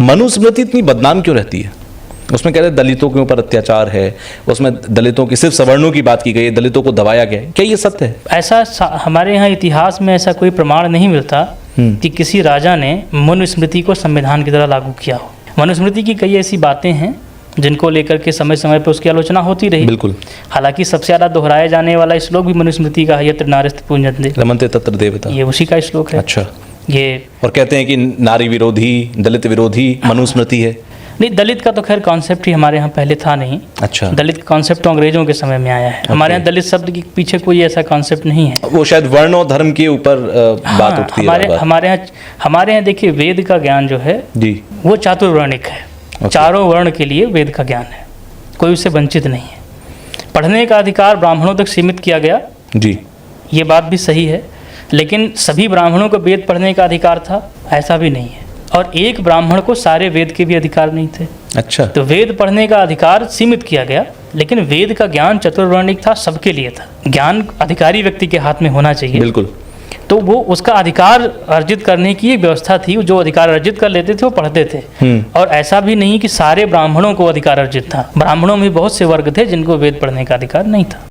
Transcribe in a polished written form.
मनुस्मृति इतनी बदनाम क्यों रहती है? उसमें कहते हैं दलितों के ऊपर अत्याचार है, उसमें दलितों की सिर्फ सवर्णों की बात की गई है, दलितों को दबाया गया है, क्या ये सत्य है? ऐसा हमारे यहाँ इतिहास में ऐसा कोई प्रमाण नहीं मिलता कि किसी राजा ने मनुस्मृति को संविधान की तरह लागू किया हो। मनुस्मृति की कई ऐसी बातें हैं जिनको लेकर के समय समय पर उसकी आलोचना होती रही। बिल्कुल। हालांकि सबसे ज़्यादा दोहराया जाने वाला श्लोक भी मनुस्मृति का है, यत्र नार्यस्तु पूज्यन्ते रमन्ते तत्र देवता, ये उसी का श्लोक है। अच्छा। ये और कहते हैं कि नारी विरोधी, दलित विरोधी मनुस्मृति है। नहीं, दलित का तो खैर कॉन्सेप्ट ही हमारे यहाँ पहले था नहीं। अच्छा। दलित का कॉन्सेप्ट तो अंग्रेजों के समय में आया है। हमारे यहाँ दलित शब्द के पीछे कोई ऐसा कॉन्सेप्ट नहीं है। वो शायद वर्ण और धर्म के ऊपर बात उठती है। हमारे यहाँ देखिए, वेद का ज्ञान जो है जी, वो चातुर्वर्णिक है। चारों वर्ण के लिए वेद का ज्ञान है, कोई उससे वंचित नहीं है। पढ़ने का अधिकार ब्राह्मणों तक सीमित किया गया जी, ये बात भी सही है, लेकिन सभी ब्राह्मणों को वेद पढ़ने का अधिकार था ऐसा भी नहीं है। और एक ब्राह्मण को सारे वेद के भी अधिकार नहीं थे। अच्छा। तो वेद पढ़ने का अधिकार सीमित किया गया, लेकिन वेद का ज्ञान चतुर्वर्णिक था, सबके लिए था। ज्ञान अधिकारी व्यक्ति के हाथ में होना चाहिए। बिल्कुल। तो वो उसका अधिकार अर्जित करने की एक व्यवस्था थी। जो अधिकार अर्जित कर लेते थे वो पढ़ते थे। और ऐसा भी नहीं कि सारे ब्राह्मणों को अधिकार अर्जित था। ब्राह्मणों में बहुत से वर्ग थे जिनको वेद पढ़ने का अधिकार नहीं था।